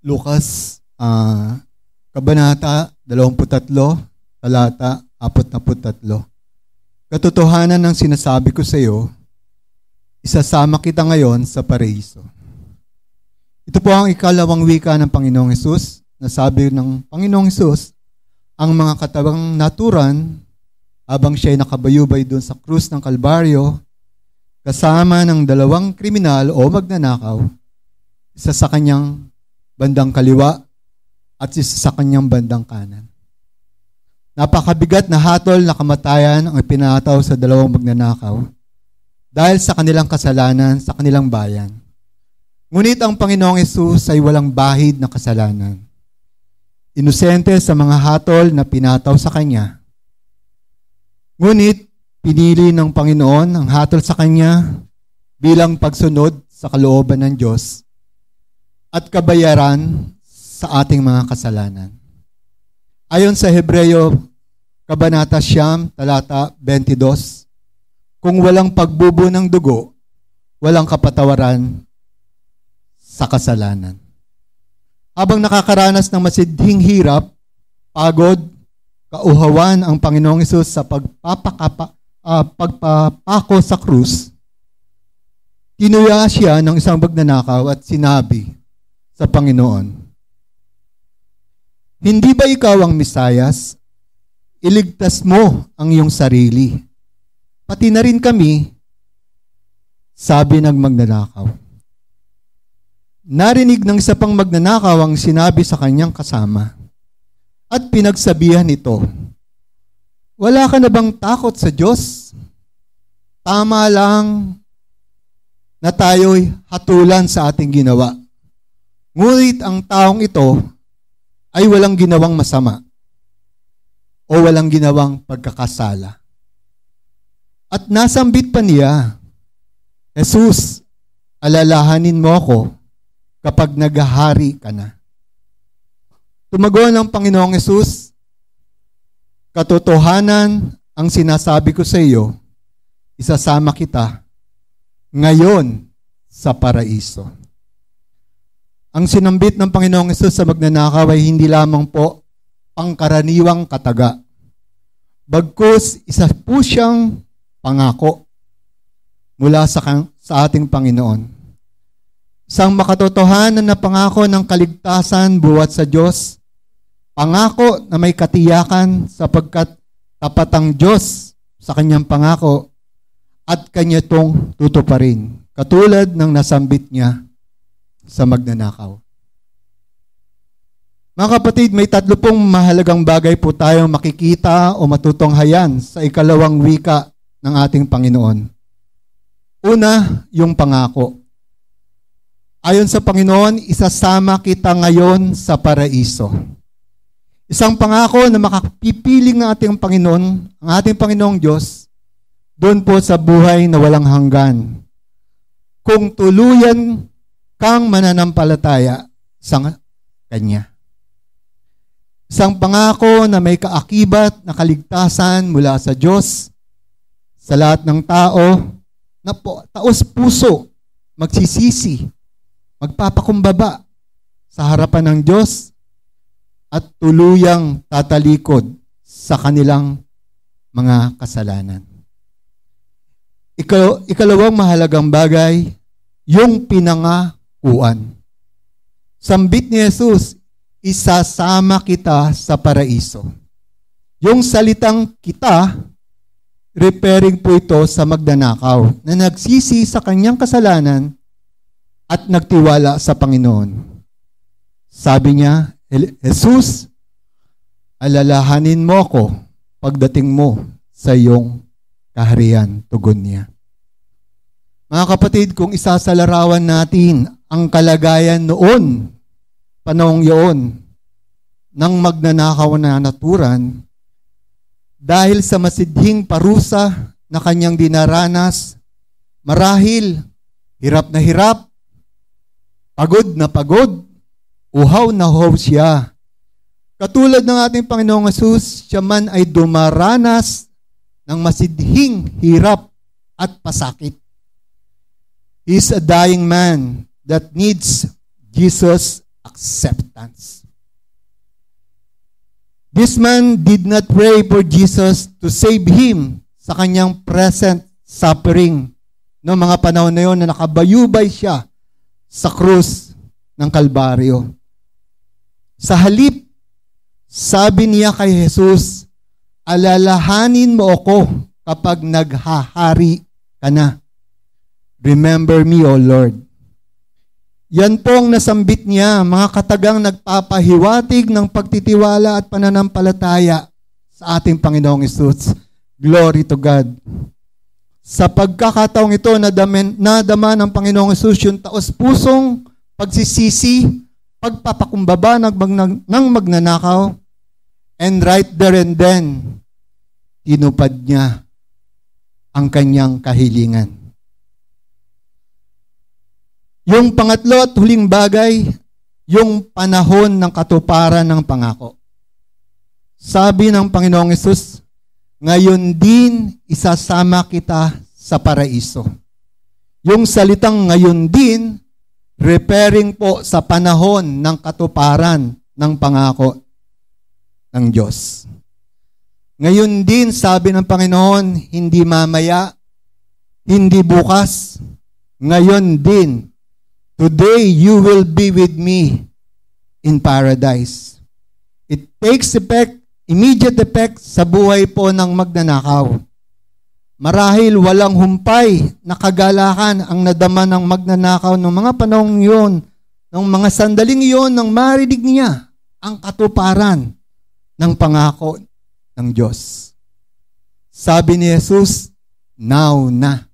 Lucas, Kabanata 23, talata 43. Katotohanan ng sinasabi ko sa iyo, isasama kita ngayon sa paraiso. Ito po ang ikalawang wika ng Panginoong Hesus. Nasabi ng Panginoong Hesus, ang mga katawang naturan, habang siya ay nakabayubay doon sa krus ng Kalbaryo, kasama ng dalawang kriminal o magnanakaw, isa sa kanyang bandang kaliwa at isa sa kanyang bandang kanan. Napakabigat na hatol na kamatayan ang ipinataw sa dalawang magnanakaw dahil sa kanilang kasalanan sa kanilang bayan. Ngunit ang Panginoong Hesus ay walang bahid na kasalanan. Inosente sa mga hatol na pinataw sa kanya. Ngunit pinili ng Panginoon ang hatol sa kanya bilang pagsunod sa kalooban ng Diyos at kabayaran sa ating mga kasalanan. Ayon sa Hebreyo, Kabanata 9, talata 22, kung walang pagbubo ng dugo, walang kapatawaran sa kasalanan. Habang nakakaranas ng masidhing hirap, pagod, kauhawan ang Panginoong Hesus sa pagpapako sa krus, tinuya siya ng isang magnanakaw at sinabi sa Panginoon, hindi ba ikaw ang Mesayas? Iligtas mo ang iyong sarili. Pati na rin kami, sabi ng magnanakaw. Narinig ng isa pang magnanakaw ang sinabi sa kanyang kasama at pinagsabihan nito, wala ka na bang takot sa Diyos? Tama lang na tayo'y hatulan sa ating ginawa. Ngunit ang taong ito ay walang ginawang masama o walang ginawang pagkakasala. At nasambit pa niya, Jesus, alalahanin mo ako kapag naghahari ka na. Tumagon ang Panginoong Hesus, katotohanan ang sinasabi ko sa iyo, isasama kita ngayon sa paraiso. Ang sinambit ng Panginoong Hesus sa magnanakaw ay hindi lamang po pangkaraniwang kataga. Bagkus, isa po siyang pangako mula sa ating Panginoon. Isang makatotohanan na pangako ng kaligtasan buhat sa Diyos. Pangako na may katiyakan sapagkat tapat ang Diyos sa kanyang pangako at kanya itong tutuparin. Katulad ng nasambit niya sa magnanakaw. Mga kapatid, may tatlo pong mahalagang bagay po tayong makikita o matutunghayan sa ikalawang wika ng ating Panginoon. Una, yung pangako. Ayon sa Panginoon, isasama kita ngayon sa paraiso. Isang pangako na makapipiling ng ating Panginoon, ang ating Panginoong Diyos, doon po sa buhay na walang hanggan. Kung tuluyan kang mananampalataya sa Kanya. Isang pangako na may kaakibat na kaligtasan mula sa Diyos, sa lahat ng tao, na taos puso, magsisisi, magpapakumbaba sa harapan ng Diyos at tuluyang tatalikod sa kanilang mga kasalanan. Ikalawang mahalagang bagay, yung pinangakuan. Sambit ni Jesus, isasama kita sa paraiso. Yung salitang kita, referring po ito sa magnanakaw na nagsisi sa kanyang kasalanan at nagtiwala sa Panginoon. Sabi niya, Jesus, alalahanin mo ako pagdating mo sa iyong kaharian, tugon niya. Mga kapatid, kung isasalarawan natin ang kalagayan noon, panahong yun, ng magnanakaw na naturan, dahil sa masidhing parusa na kanyang dinaranas, marahil, hirap na hirap, pagod na pagod, uhaw na uhaw siya. Katulad ng ating Panginoong Hesus, siya man ay dumaranas ng masidhing hirap at pasakit. He is a dying man that needs Jesus acceptance. This man did not pray for Jesus to save him sa kanyang present suffering. No, mga panahon na yun na nakabayubay siya sa krus ng Kalbaryo. Sa halip, sabi niya kay Jesus, alalahanin mo ako kapag naghahari ka na. Remember me, O Lord. Yan pong nasambit niya, mga katagang nagpapahiwatig ng pagtitiwala at pananampalataya sa ating Panginoong Hesus. Glory to God. Sa pagkakataong ito, nadama ng Panginoong Hesus yung taos-pusong pagsisisi, pagpapakumbaba ng magnanakaw, and right there and then, tinupad niya ang kanyang kahilingan. Yung pangatlo at huling bagay, yung panahon ng katuparan ng pangako. Sabi ng Panginoong Hesus, ngayon din isasama kita sa paraiso. Yung salitang ngayon din, referring po sa panahon ng katuparan ng pangako ng Diyos. Ngayon din, sabi ng Panginoon, hindi mamaya, hindi bukas, ngayon din, today you will be with me in paradise. It takes effect, immediate effect sa buhay po ng magnanakaw. Marahil walang humpay na kagalakan ang nadama ng magnanakaw ng mga panahong iyon, ng mga sandaling iyon nang marinig niya ang katuparan ng pangako ng Diyos. Sabi ni Jesus, now na.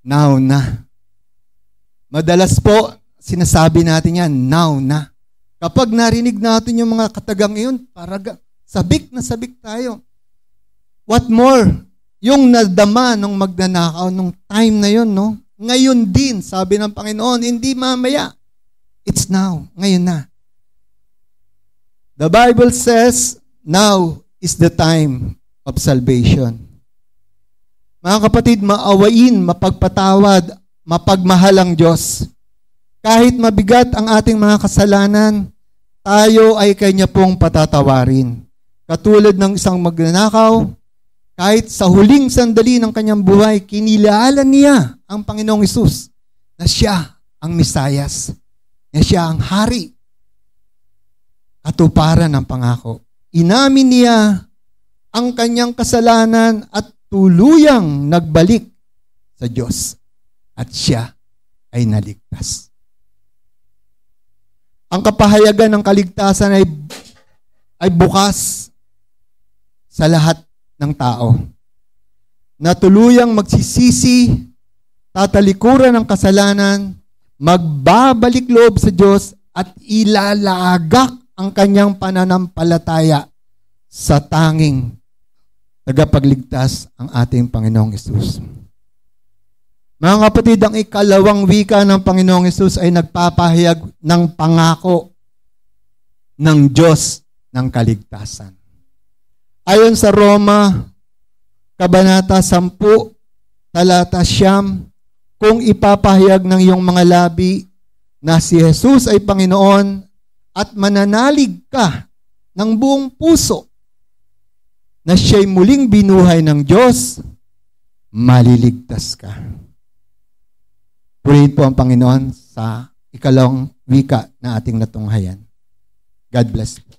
Now na. Madalas po, sinasabi natin yan, now na. Kapag narinig natin yung mga katagang iyon, sabik na sabik tayo. What more? Yung nadama ng magnanakaw nung time na yun, no? Ngayon din, sabi ng Panginoon, hindi mamaya. It's now. Ngayon na. The Bible says, now is the time of salvation. Mga kapatid, maawain, mapagpatawad, mapagmahal ang Diyos. Kahit mabigat ang ating mga kasalanan, tayo ay Kanya pong patatawarin. Katulad ng isang magnanakaw, kahit sa huling sandali ng kanyang buhay, kinilala niya ang Panginoong Hesus na siya ang Mesayas, na siya ang Hari. Katuparan ng pangako. Inamin niya ang kanyang kasalanan at tuluyang nagbalik sa Diyos. At siya ay naligtas. Ang kapahayagan ng kaligtasan ay bukas sa lahat ng tao. Na tuluyang magsisisi, tatalikuran ng kasalanan, magbabalik loob sa Diyos at ilalagak ang kanyang pananampalataya sa tanging tagapagligtas ang ating Panginoong Hesus. Mga kapatid, ang ikalawang wika ng Panginoong Hesus ay nagpapahayag ng pangako ng Diyos ng kaligtasan. Ayon sa Roma, Kabanata 10, Talata 9, kung ipapahayag ng iyong mga labi na si Jesus ay Panginoon at mananalig ka ng buong puso na siya'y muling binuhay ng Diyos, maliligtas ka. Purihin po ang Panginoon sa ikalawang wika na ating natunghayan. God bless you.